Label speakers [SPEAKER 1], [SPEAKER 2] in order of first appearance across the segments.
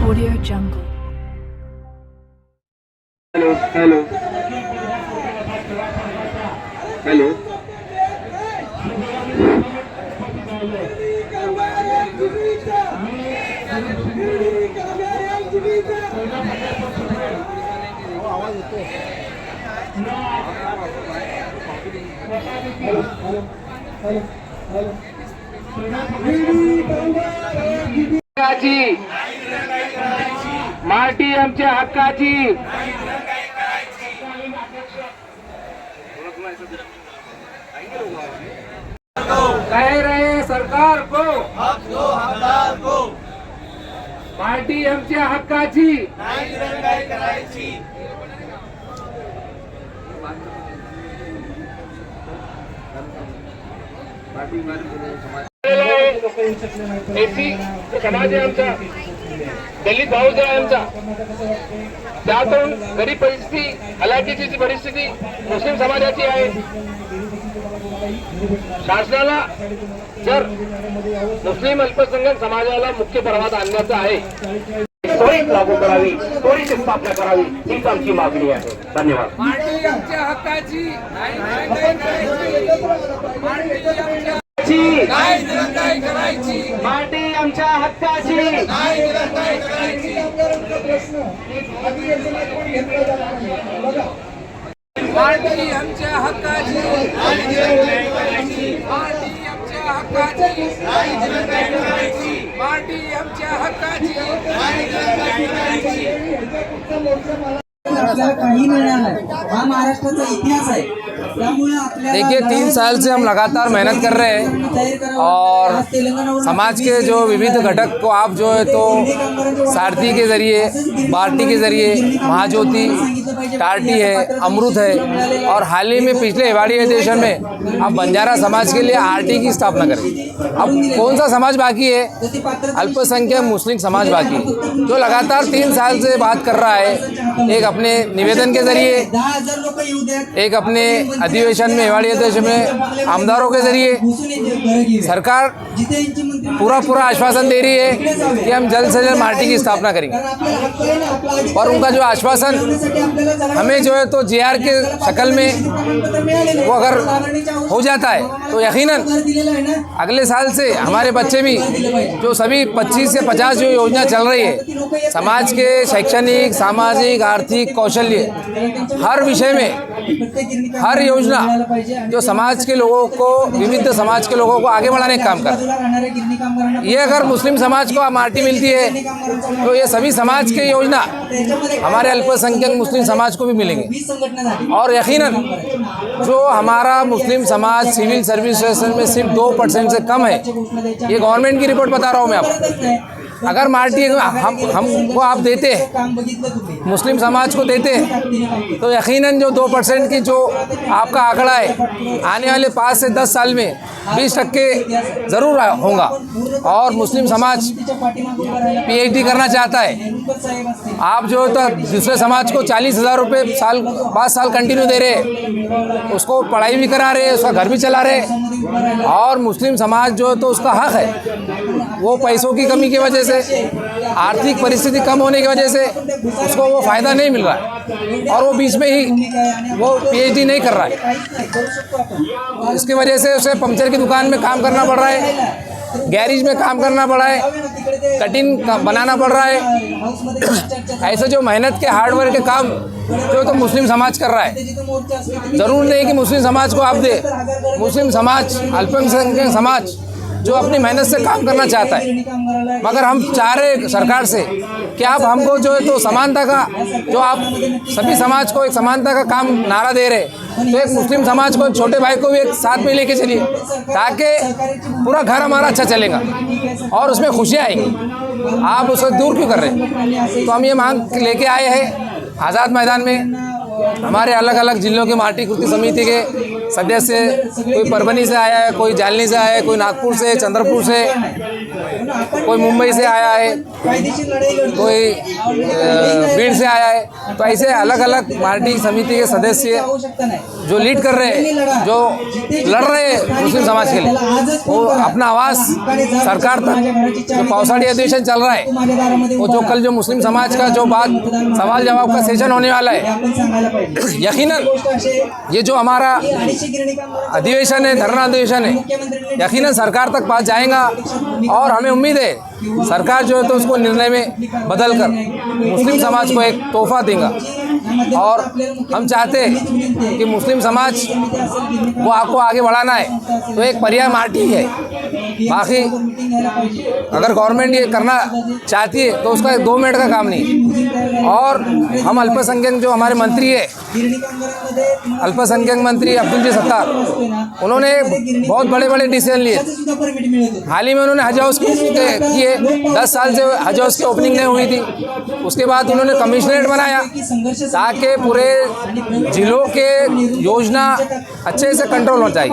[SPEAKER 1] Audio Jungle.
[SPEAKER 2] Hello hello hello हक्काची माटी आमच्या हक्काची कह रहे सरकार को
[SPEAKER 3] हक दो हकदार को
[SPEAKER 2] माटी आमच्या हक्काची
[SPEAKER 3] नाही दिरंगाई करायची
[SPEAKER 2] एसी समाज आहे आमचा, दलित भाऊजा आहे आमचा, त्यातून गरीब परिस्थिती, हलाखीची परिस्थिती मुस्लिम समाजाची आहे. शासनाला जर मुस्लिम अल्पसंख्याक समाजाला मुख्य प्रवाहात आणण्याचं आहे, त्वरित लागू करावी, त्वरित स्थापना करावी हीच आमची मागणी आहे. धन्यवाद.
[SPEAKER 4] माटी आमच्या हक्काची नाही दिरंगाई करायची
[SPEAKER 2] माटी आमच्या हक्काची
[SPEAKER 4] नाही दिरंगाई करायची माटी आमच्या हक्काची नाही दिरंगाई करायची माटी आमच्या हक्काची नाही दिरंगाई करायची माटी आमच्या हक्काची नाही दिरंगाई करायची
[SPEAKER 5] आपल्याला काही मिळणार नाही. हा महाराष्ट्राचा इतिहास आहे.
[SPEAKER 6] देखिए 3 साल से हम लगातार मेहनत कर रहे हैं और समाज के जो विविध घटक को आप जो है तो सारथी के ज़रिए, बार्टी के ज़रिए, महाज्योति, टार्टी है, अमृत है और हाल ही में पिछले हिवाड़ी अधिवेशन में अब बंजारा समाज के लिए आरटी की स्थापना करें. अब कौन सा समाज बाकी है? अल्पसंख्यक मुस्लिम समाज बाकी है, जो लगातार 3 साल से बात कर रहा है. एक अपने निवेदन के ज़रिए, एक अपने अधिवेशन में, हिवाड़ी अधिवेशन में आमदारों के जरिए सरकार पूरा आश्वासन दे रही है कि हम जल्द से जल्द मार्टी की स्थापना करेंगे. और उनका जो आश्वासन हमें जो है तो जेआर के शक्ल में वो अगर हो जाता है तो यकीनन अगले साल से हमारे बच्चे भी जो सभी 25 से 50 जो योजना चल रही है समाज के शैक्षणिक, सामाजिक, आर्थिक, कौशल्य हर विषय में हर योजना जो समाज के लोगों को, विविध समाज के लोगों को आगे बढ़ाने का काम कर, ये अगर मुस्लिम समाज को मार्टी मिलती है तो ये सभी समाज के योजना हमारे अल्पसंख्यक मुस्लिम समाज को भी मिलेंगे. और यकीनन जो हमारा मुस्लिम समाज सिविल सर्विसेज में सिर्फ 2% से कम है, ये गवर्नमेंट की रिपोर्ट बता रहा हूँ मैं आपको. अगर मार्टी हमको आप देते हैं, मुस्लिम समाज को देते हैं, तो यकीनन जो 2% की जो आपका आंकड़ा है आने वाले 5 से 10 साल में 20% ज़रूर होगा. और मुस्लिम समाज PhD करना चाहता है, आप जो तो दूसरे समाज को 40,000 रुपये साल 5 साल कंटिन्यू दे रहे हैं, उसको पढ़ाई भी करा रहे हैं, उसका घर भी चला रहे हैं. और मुस्लिम समाज जो तो उसका हक है, वो पैसों की कमी की वजह से, आर्थिक परिस्थिति कम होने की वजह से उसको वो फ़ायदा नहीं मिल रहा है और वो बीच में ही वो PhD नहीं कर रहा है. इसकी वजह से उसे पंचर की दुकान में काम करना पड़ रहा है, गैरेज में काम करना पड़ रहा है, कटिंग बनाना पड़ रहा है. ऐसे जो मेहनत के हार्डवर्क के काम जो तो मुस्लिम समाज कर रहा है, ज़रूर नहीं कि मुस्लिम समाज को आप दे. मुस्लिम समाज, अल्पसंख्यक समाज जो अपनी मेहनत से काम करना चाहता है, मगर हम चाह रहे सरकार से कि आप हमको जो है तो समानता का, जो आप सभी समाज को एक समानता का काम नारा दे रहे, तो एक मुस्लिम समाज को, छोटे भाई को भी एक साथ में लेके चलिए, ताकि पूरा घर हमारा अच्छा चलेगा और उसमें खुशियाँ आएंगी. आप उसको दूर क्यों कर रहे हैं? तो हम ये मांग लेके आए हैं आज़ाद मैदान में. हमारे अलग अलग जिलों के माटी कुर्ती समिति के सदस्य, कोई परभनी से आया है, कोई जालनी से आया है, कोई नागपुर से, चंद्रपुर से, कोई मुंबई से आया है, कोई भीड़ से आया है। तो ऐसे अलग अलग पार्टी समिति के सदस्य जो लीड कर रहे हैं, जो लड़ रहे हैं मुस्लिम समाज के लिए, वो अपना आवाज़ सरकार तक, जो पौसाड़ी अधिवेशन चल रहा है, वो जो कल जो मुस्लिम समाज का जो बात सवाल जवाब का सेशन होने वाला है, यकीनन ये जो हमारा अधिवेशन है, धरना अधिवेशन है, यकीनन सरकार तक पहुंच जाएगा। और हमें उम्मीद है सरकार जो है तो उसको निर्णय में बदल कर मुस्लिम समाज को एक तोहफा देगा। और हम चाहते हैं कि मुस्लिम समाज को आपको आगे बढ़ाना है तो एक पर्याय मार्टी है। बाकी अगर गवर्नमेंट ये करना चाहती है तो उसका 2 मिनट का काम नहीं। और हम अल्पसंख्यक जो हमारे मंत्री है, अल्पसंख्यक मंत्री अब्दुल जी सत्तार, उन्होंने बहुत बड़े बड़े डिसीजन लिए। हाल ही में उन्होंने हज हाउस किए, 10 साल से हज हाउस की ओपनिंग नहीं हुई थी। उसके बाद उन्होंने कमिश्नरेट बनाया ताकि पूरे जिलों के योजना अच्छे से कंट्रोल हो जाए।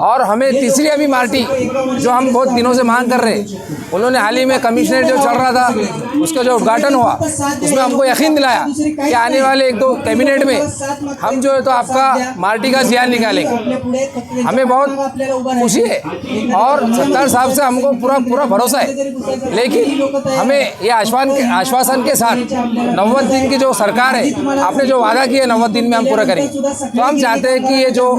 [SPEAKER 6] और हमें तीसरी अभी मार्टी जो हम बहुत दिनों से मांग कर रहे हैं, उन्होंने हाल ही में कमिश्नरेट जो चल रहा था उसका जो उद्घाटन हुआ उसमें हमको यकीन दिलाया कि आने वाले 1-2 कैबिनेट में हम जो है तो आपका मार्टी का जियान निकालेंगे। हमें बहुत खुशी है और सत्तार साहब से हमको पूरा भरोसा है। लेकिन हमें ये आश्वासन के साथ 90 दिन की जो सरकार है, आपने जो वादा किया 90 दिन में हम पूरा करेंगे। तो हम चाहते हैं कि ये जो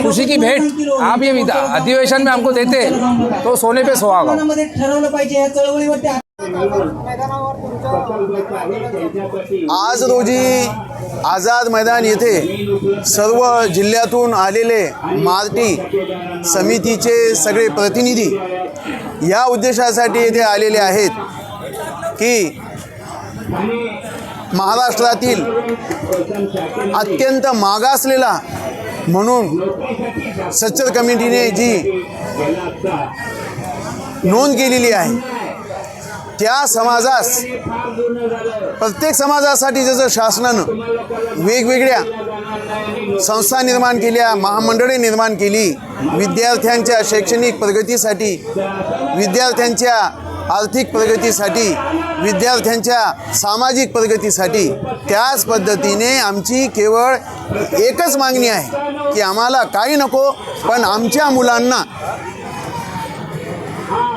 [SPEAKER 6] खुशी की भेंट आप ये अधिवेशन में हमको देते तो सोने पे सुहागा।
[SPEAKER 1] आज रोजी आझाद मैदान येथे सर्व जिल्ह्यातून आलेले मार्टी समितीचे सगळे प्रतिनिधी या उद्देशासाठी येथे आलेले आहेत की महाराष्ट्रातील अत्यंत मागासलेला म्हणून सच्चर कमिटीने जी नोंद केलेली आहे त्या समाजास, प्रत्येक समाजासाठी जसं शासनानं वेगवेगळ्या संस्था निर्माण केल्या, महामंडळे निर्माण केली, विद्यार्थ्यांच्या शैक्षणिक प्रगतीसाठी, विद्यार्थ्यांच्या आर्थिक प्रगतीसाठी, विद्यार्थ्यांच्या सामाजिक प्रगतीसाठी, त्याच पद्धतीने आमची केवळ एकच मागणी आहे की आम्हाला काही नको पण आमच्या मुलांना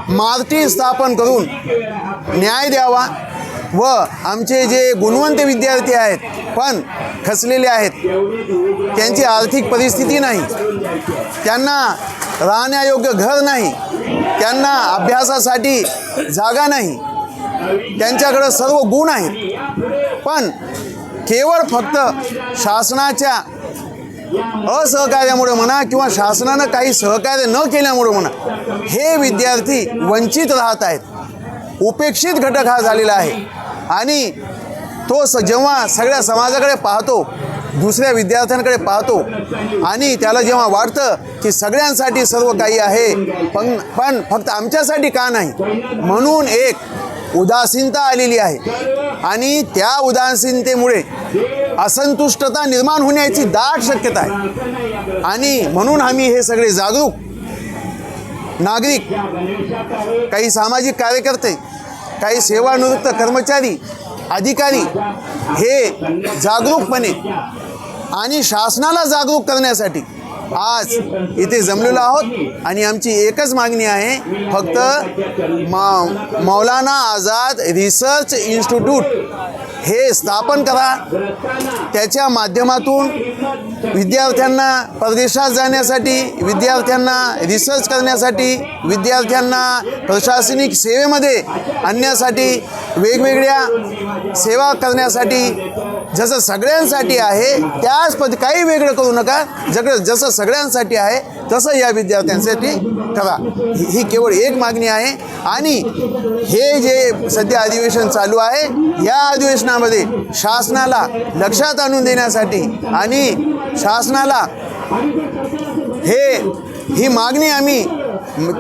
[SPEAKER 1] मार्टी स्थापन करून न्याय द्यावा व आमचे जे गुणवंत विद्यार्थी आहेत पण खचलेले आहेत, त्यांची आर्थिक परिस्थिती नाही, त्यांना राहण्यायोग्य घर नाही, त्यांना अभ्यासासाठी जागा नाही, त्यांच्याकडे सर्व गुण आहेत पण केवळ फक्त शासनाच्या असहकार्यामुळे म्हणा किंवा शासनानं काही सहकार्य न केल्यामुळे म्हणा हे विद्यार्थी वंचित राहत आहेत, उपेक्षित घटक हा झालेला आहे। आणि तो जेव्हा सगळ्या समाजाकडे पाहतो, दुसऱ्या विद्यार्थ्यांकडे पाहतो आणि त्याला जेव्हा वाटतं की सगळ्यांसाठी सर्व काही आहे पण फक्त आमच्यासाठी का नाही, म्हणून एक उदासीनता आलेली आहे आणि त्या उदासीनतेमुळे असंतुष्टता निर्माण होण्याची दाट शक्यता आहे। आणि म्हणून आम्ही हे सगळे जागरूक नागरिक, काही सामाजिक कार्यकर्ते, काही सेवानिवृत्त कर्मचारी, अधिकारी हे जागरूकपणे आणि शासनाला जागरूक करण्यासाठी आज इथे जमलेलो आहोत। आणि आमची एकच मागणी आहे, फक्त मौलाना आझाद रिसर्च इन्स्टिट्यूट हे स्थापन करा, त्याच्या माध्यमातून विद्यार्थ्यांना परदेशात जाण्यासाठी, विद्यार्थ्यांना रिसर्च करण्यासाठी, विद्यार्थ्यांना प्रशासनिक सेवेमध्ये आणण्यासाठी, वेगवेगळ्या सेवा करण्यासाठी जसं सगळ्यांसाठी आहे त्याच काही वेगळं करू नका, जसं सगळ्यांसाठी आहे तसं या विद्यार्थ्यांसाठी करा, ही केवळ एक मागणी आहे। आणि हे जे सध्या अधिवेशन चालू आहे या अधिवेशनामध्ये शासनाला लक्षात आणून देण्यासाठी आणि शासनाला ही मागणी आम्ही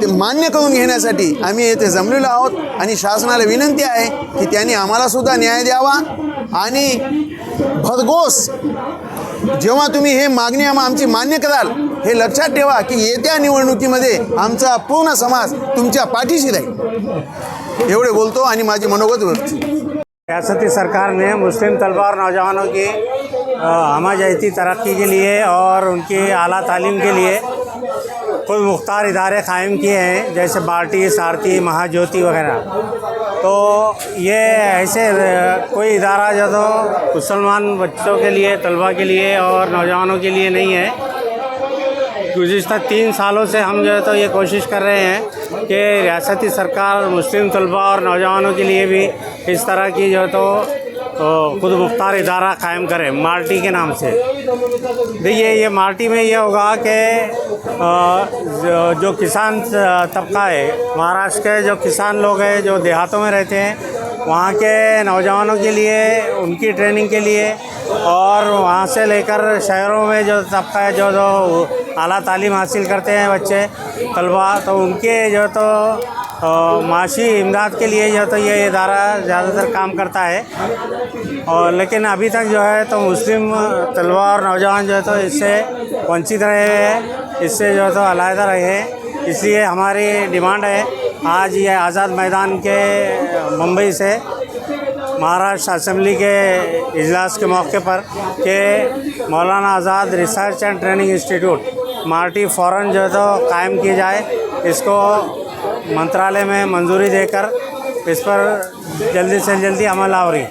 [SPEAKER 1] मान्य करून घेण्यासाठी आम्ही येथे जमलेलो आहोत। आणि शासनाला विनंती आहे की त्यांनी आम्हाला सुद्धा न्याय द्यावा आणि भरघोस जेव्हा तुम्ही हे मागणी आमची मान्य कराल, हे लक्षात ठेवा की येत्या निवडणुकीमध्ये आमचा पूर्ण समाज तुमच्या पाठीशी राहील. एवढे बोलतो आणि माझी मनोगत व्यक्त.
[SPEAKER 7] रियासती सरकार ने मुस्लिम तलबा और नौजवानों की हमजहती तरक्की के लिए और उनकी आला तालीम के लिए खुद मुख्तार इदारे कायम किए हैं, जैसे बार्टी, सारथी, महाज्योति वगैरह. तो ये ऐसे कोई इदारा जो तो मुसलमान बच्चों के लिए, तलबा के लिए और नौजवानों के लिए नहीं है. गुज़िश्ता 3 सालों से हम जो है तो ये कोशिश कर रहे हैं कि रियासती सरकार मुस्लिम तलबा और नौजवानों के लिए भी इस तरह की जो है तो खुद मुख्तार इदारा कायम करें मार्टी के नाम से. देखिए, ये मार्टी में ये होगा कि जो किसान तबका है, महाराष्ट्र के जो किसान लोग हैं जो देहातों में रहते हैं, वहाँ के नौजवानों के लिए, उनकी ट्रेनिंग के लिए, और वहाँ से लेकर शहरों में जो तबका है जो आला तालीम हासिल करते हैं बच्चे तलबा, तो उनके जो तो माशी इमदाद के लिए जो तो ये इदारा ज़्यादातर काम करता है. और लेकिन अभी तक जो है तो मुस्लिम तलबा और नौजवान जो है तो इससे वंचित रहे हैं, इससे जो है तो अलहदा रहे हैं. इसलिए हमारी डिमांड है आज ये आज़ाद मैदान के मुंबई से महाराष्ट्र असेंबली के इजलास के मौके पर कि Maulana Azad research and training institute मार्टी फ़ौरन जो है तो कायम की जाए. इसको मंत्रालय में मंजूरी देकर इस पर जल्दी से जल्दी अमल आवरी.